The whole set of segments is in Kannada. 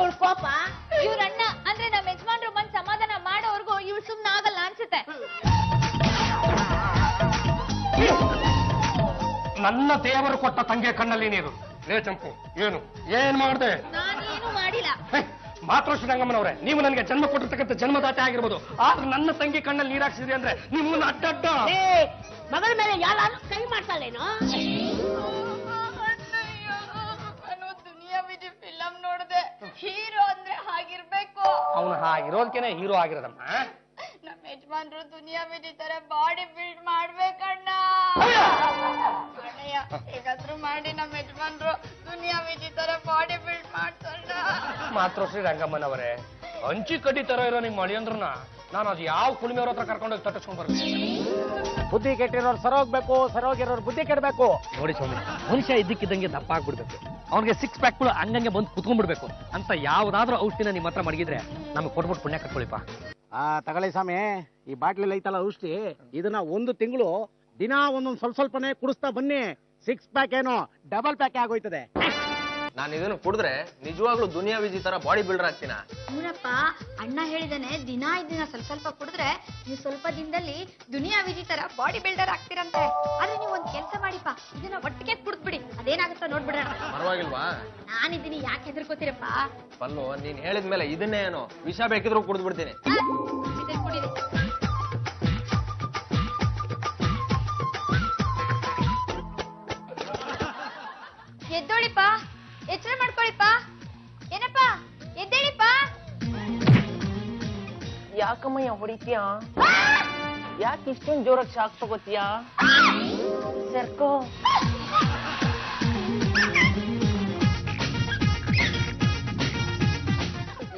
ಅವಳ ಕೋಪ? ಇವ್ರ ಅಣ್ಣ ಅಂದ್ರೆ ನಮ್ಮ ಯಜಮಾನ್ರು ಬಂದ್ ಸಮಾಧಾನ ಮಾಡೋವರೆಗೂ ಇವ್ರು ಸುಮ್ನೆ ಆಗಲ್ಲ ಅನ್ಸುತ್ತೆ. ನನ್ನ ದೇವರು ಕೊಟ್ಟ ತಂಗೆ ಕಣ್ಣಲ್ಲಿ ನೀರು. ಲೇ ಚಂಪು, ಏನ್ ಮಾಡ್ದೆ? ನಾನೇನು ಮಾಡಿಲ್ಲ. ಮಾತೃಶ್ರೀ ರಂಗಮ್ಮನವ್ರೆ, ನೀವು ನನಗೆ ಜನ್ಮ ಕೊಟ್ಟಿರ್ತಕ್ಕಂಥ ಜನ್ಮದಾತೆ ಆಗಿರ್ಬೋದು, ಆದ್ರೆ ನನ್ನ ತಂಗಿ ಕಣ್ಣಲ್ಲಿ ನೀರಾಕ್ಸಿದ್ರಿ ಅಂದ್ರೆ ನಿಮ್ಮನ್ನ ಅಡ್ಡಡ್ಡ ಮಗಳ ಮೇಲೆ ಯಾರು ಕೈ ಮಾಡ್ತಾಳೇನೋ? ದುನಿಯಾ ವಿಧಿ ಫಿಲಂ ನೋಡಿದೆ. ಹೀರೋ ಅಂದ್ರೆ ಹಾಗಿರ್ಬೇಕು. ಅವನು ಹಾಗಿರೋದಕ್ಕೇನೆ ಹೀರೋ ಆಗಿರೋದಮ್ಮ. ನಮ್ಮ ಯಜಮಾನ್ರು ದುನಿಯಾ ವಿಧಿ ತರ ಬಾಡಿ ಬಿಲ್ಡ್ ಮಾಡ್ಬೇಕಣ್ಣ. ಹೇಗಾದ್ರೂ ಮಾಡಿ ನಮ್ಮ ಯಜಮಾನ್ರು ದುನಿಯಾ ವಿಧಿ ತರ ಬಾಡಿ ಬಿಲ್ಡ್ ಮಾಡ್ತಾರ. ಮಾತೃಶ್ರೀ ರಂಗಮ್ಮನವರೇ, ಹಂಚಿ ಕಡ್ಡಿ ತರ ಇರೋ ನಿಮ್ಮ ಅಳಿಯಂದ್ರನ್ನ ನಾನು ಅದು ಯಾವ ಕುಳಿಮೆಯವ್ರ ಹತ್ರ ಕರ್ಕೊಂಡೋಗಿ ತಟ್ಟಿಸ್ಕೊಂಡ್ ಬರ್ತೀನಿ. ಬುದ್ಧಿ ಕೆಟ್ಟಿರೋರು ಸರೋಗ್ಬೇಕು, ಸರೋಗಿರೋರು ಬುದ್ಧಿ ಕೆಡಬೇಕು. ನೋಡಿ ಸ್ವಾಮಿ, ಮನುಷ್ಯ ಇದ್ದಕ್ಕಿದ್ದಂಗೆ ದಪ್ಪ ಆಗ್ಬಿಡ್ಬೇಕು, ಅವ್ನಿಗೆ 6 ಪ್ಯಾಕ್ಗಳು ಹಂಗಂಗೆ ಬಂದು ಕುತ್ಕೊಂಡ್ಬಿಡ್ಬೇಕು ಅಂತ ಯಾವ್ದಾದ್ರೂ ಔಷಧಿನ ನಿಮ್ಮ ಹತ್ರ ಮಡಗಿದ್ರೆ ನಮಗೆ ಕೊಟ್ಬಿಟ್ಟು ಪುಣ್ಯ ಕಟ್ಕೊಳಿಪ್ಪ. ತಗೊಳ್ಳಿ ಸ್ವಾಮಿ, ಈ ಬಾಟ್ಲಿ ಐತಲ್ಲ ಔಷಧಿ, ಇದನ್ನ 1 ತಿಂಗಳು ದಿನ ಒಂದೊಂದು ಸ್ವಲ್ಪನೇ ಕುಡಿಸ್ತಾ ಬನ್ನಿ. 6 ಪ್ಯಾಕ್ ಏನೋ ಡಬಲ್ ಪ್ಯಾಕ್ ಆಗೋಯ್ತದೆ. ನಾನು ಇದನ್ನು ಕುಡಿದ್ರೆ ನಿಜವಾಗ್ಲೂ ದುನಿಯಾ ವಿಜಿ ತರ ಬಾಡಿ ಬಿಲ್ಡರ್ ಆಗ್ತೀನ? ಮೂರಪ್ಪ, ಅಣ್ಣ ಹೇಳಿದಾನೆ ದಿನ ಇದನ್ನ ಸ್ವಲ್ಪ ಕುಡಿದ್ರೆ ನೀವು ಸ್ವಲ್ಪ ದಿನದಲ್ಲಿ ದುನಿಯಾ ವಿಜಿ ತರ ಬಾಡಿ ಬಿಲ್ಡರ್ ಆಗ್ತೀರಂತೆ. ಆದ್ರೆ ನೀವು ಒಂದ್ ಕೆಲಸ ಮಾಡಿಪ್ಪ, ಇದನ್ನ ಒಟ್ಟಿಗೆ ಕುಡಿದ್ಬಿಡಿ, ಅದೇನಾಗುತ್ತೋ ನೋಡ್ಬಿಡೋಣ. ಪರವಾಗಿಲ್ವಾ? ನಾನಿದ್ದೀನಿ, ಯಾಕೆ ಹೆದರ್ಕೋತೀರಪ್ಪ? ಪಲ್ಲು, ನೀನ್ ಹೇಳಿದ್ಮೇಲೆ ಇದನ್ನೇ ಏನೋ ವಿಷ ಬೇಕಿದ್ರು ಕುಡಿದು ಬಿಡ್ತೀನಿ. ಕುಡೀರಿ. ಎದ್ದೋಳಿಪ್ಪ, ಎಚ್ಚರ ಮಾಡ್ಕೊಳಿಪ್ಪ. ಏನಪ್ಪ, ಎದ್ದೇಳಿಪ್ಪ. ಯಾಕಮ್ಮಯ್ಯ ಹೊಡಿತೀಯಾ? ಯಾಕೆ ಇಷ್ಟೊಂದು ಜೋರಾಗಿ ಶಾಕ್ ತಗೋತೀಯಾ? ಸರ್ಕೋ.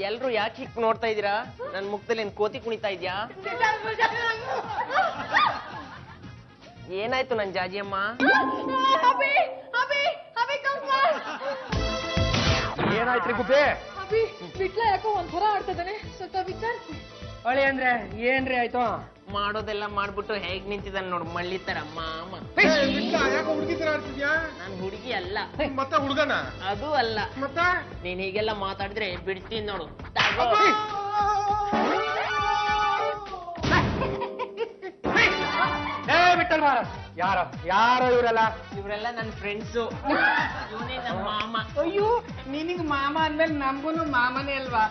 ಎಲ್ರು ಯಾಕೆ ಹಿಕ್ ನೋಡ್ತಾ ಇದೀರಾ? ನನ್ ಮುಖದಲ್ಲಿ ಏನ್ ಕೋತಿ ಕುಣಿತಾ ಇದ್ಯಾ? ಏನಾಯ್ತು ನನ್ ಜಾಜಿಯಮ್ಮ? ಏನಾಯ್ತ್ರಿ ಗುಬ್ಬೆ? ಬಿಟ್ಲ ಯಾಕೋ ಒಂಥರ ಆಡ್ತಿದ್ದಾನೆ, ಸ್ವಲ್ಪ ವಿಚಾರಿಸಿ. ಅಳಿ ಅಂದ್ರೆ ಏನ್ರಿ ಆಯ್ತು? ಮಾಡೋದೆಲ್ಲ ಮಾಡ್ಬಿಟ್ಟು ಹೇಗ್ ನಿಂತಿದ್ದಾನೆ ನೋಡು, ಮಳ್ಳಿ ತರ ಮಾಮ. ನಾನ್ ಹುಡುಗಿ ಅಲ್ಲ. ಮತ್ತೆ ಹುಡುಗನ? ಅದು ಅಲ್ಲ. ಮತ್ತೆ ನೀನ್ ಹೀಗೆಲ್ಲ ಮಾತಾಡಿದ್ರೆ ಬಿಡ್ತೀನಿ ನೋಡು. ತಗೋ. ಬಿಟ್ಟಲ್ ಮಾರ. ಯಾರೋ ಇವರೆಲ್ಲ? ಇವರೆಲ್ಲ ನನ್ನ ಫ್ರೆಂಡ್ಸು. ಇವನೇ ನಮ್ಮ ಮಾಮ. ಅಯ್ಯೋ, ನಿನಗ್ ಮಾಮ ಅಂದ್ಮೇಲೆ ನಮ್ಗೂನು ಮಾಮನೇ ಅಲ್ವಾ?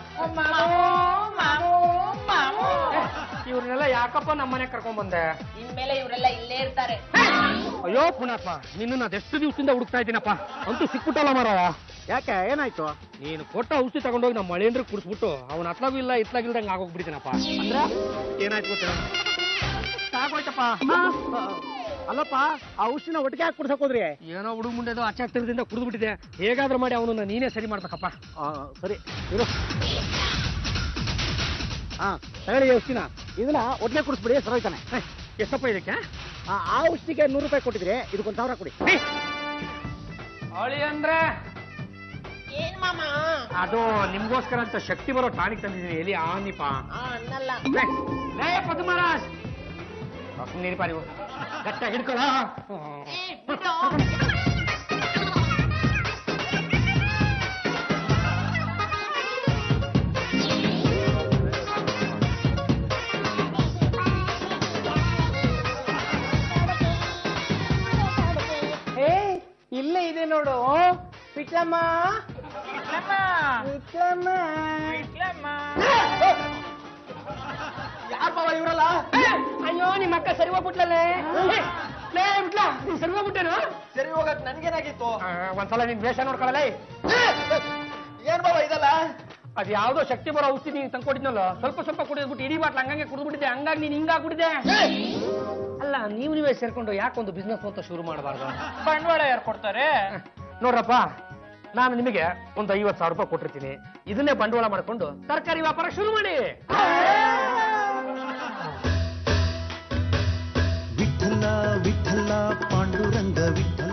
ಇವ್ರನ್ನೆಲ್ಲ ಯಾಕಪ್ಪ ನಮ್ಮನೆ ಕರ್ಕೊಂಡ್ ಬಂದೆ? ಇನ್ಮೇಲೆ ಇವರೆಲ್ಲ ಇಲ್ಲೇ ಇರ್ತಾರೆ. ಅಯ್ಯೋ ಪುಣಾತ್ಮ, ನಿನ್ನ ಅದೆಷ್ಟು ದಿವಸದಿಂದ ಹುಡುಕ್ತಾ ಇದ್ದೀನಪ್ಪ, ಅಂತೂ ಸಿಕ್ಬಿಟ್ಟಲ್ಲ ಮಾರಾಯ. ಯಾಕೆ, ಏನಾಯ್ತು? ನೀನು ಕೊಟ್ಟ ಔಷಧಿ ತಗೊಂಡೋಗಿ ನಮ್ಮ ಮಳೆಂದ್ರ ಕುಡಿಸ್ಬಿಟ್ಟು ಅವ್ನ ಅತ್ಲಾಗೂ ಇಲ್ಲ ಇತ್ಲಾಗಿಲ್ದಂಗೆ ಆಗೋಗ್ಬಿಡ್ತೀನಪ್ಪ. ಅಂದ್ರೆ ಏನಾಯ್ತು ಗೊತ್ತಿಲ್ಲ, ಸಾಗೋಯ್ತಪ್ಪ. ಅಲ್ಲಪ್ಪ, ಆ ಔಷಧಿನ ಒಟ್ಟಿಗೆ ಹಾಕಿ ಕುಡ್ಸಕ್ ಹೋದ್ರಿ? ಏನೋ ಹುಡುಗ ಮುಂಡೆದು ಅಚಾಕ್ತಿರದಿಂದ ಕುಡಿದು ಬಿಟ್ಟಿದೆ. ಹೇಗಾದ್ರೂ ಮಾಡಿ ಅವನನ್ನ ನೀನೇ ಸರಿ ಮಾಡ್ಬೇಕಪ್ಪ. ಸರಿ ಇರು. ತಗೊಳ್ಳಿ ಔಷಧಿನ, ಇದನ್ನ ಒಟ್ಟಿಗೆ ಕುಡಿಸ್ಬಿಡಿ, ಸರೋಯ್ತಾನೆ. ಎಷ್ಟಪ್ಪ ಇದಕ್ಕೆ? ಆ ಔಷಧಿಗೆ 100 ರೂಪಾಯಿ ಕೊಟ್ಟಿದ್ರಿ, ಇದಕ್ಕೊಂದು 1000 ಕೊಡಿ. ಅವಳಿ ಅಂದ್ರೆ ಏನ್ ಮಾಮ? ಅದು ನಿಮ್ಗೋಸ್ಕರ ಅಂತ ಶಕ್ತಿ ಬರೋ ಟಾನಿಕ್ ತಂದಿದ್ದೀನಿ. ಎಲ್ಲಿ ಆನಿಪ ಅನ್ನಲ್ಲ. ಪದ್ಮರಾಜ್, ನೀರಿಪ ನೀವು ಗಟ್ಟ ಹಿಡ್ಕೊಳ. ಇಲ್ಲೇ ಇದೆ ನೋಡು, ವಿಟ್ಲಮ್ಮ. ಯಾರಪ್ಪ ಇವರಲ್ಲ? ಅಯ್ಯೋ, ನಿಮ್ಮ ಅಕ್ಕ ಸರಿ ಹೋಗ್ಬಿಟ್ಲಲ್ಲೇ. ಬಿಟ್ಲ, ನೀನ್ ಸರಿ ಹೋಗ್ಬಿಟ್ಟೇನು? ಸರಿ ಹೋಗಕ್ ನನ್ಗೇನಾಗಿತ್ತು? ಒಂದ್ಸಲ ನಿನ್ ವೇಷ ನೋಡ್ಕೊಳ್ಳಲ್ಲ. ಏನ್ ಬಾಬಾ ಇದಲ್ಲ? ಅದ್ ಯಾವ್ದೋ ಶಕ್ತಿ ಬರೋ ಔಷಧಿ ನೀನ್ ತಂದ್ಕೊಟ್ಟಿದ್ನಲ್ಲ, ಸ್ವಲ್ಪ ಕುಡಿದ್ಬಿಟ್ಟು ಇಡೀ ಬಾಟ್ಲ ಹಂಗಂಗೆ ಕುಡಿದ್ಬಿಟ್ಟಿದ್ದೆ. ಹಂಗಾಗಿ ನೀನ್ ಹಿಂಗಾಗ್ಬಿಟ್ಟಿದ್ದೆ. ಅಲ್ಲ, ನೀವೇ ಸೇರ್ಕೊಂಡು ಯಾಕೊಂದು ಬಿಸ್ನೆಸ್ ಅಂತ ಶುರು ಮಾಡಬಾರ್ದು? ಬಂಡವಾಳ ಯಾರು ಕೊಡ್ತಾರೆ? ನೋಡ್ರಪ್ಪ, ನಾನು ನಿಮಗೆ ಒಂದು 50,000 ರೂಪಾಯಿ ಕೊಟ್ಟಿರ್ತೀನಿ. ಇದನ್ನೇ ಬಂಡವಾಳ ಮಾಡ್ಕೊಂಡು ತರಕಾರಿ ವ್ಯಾಪಾರ ಶುರು ಮಾಡಿ. ವಿಠಲ ವಿಠಲ ಪಾಂಡುರಂಗ ವಿಠಲ.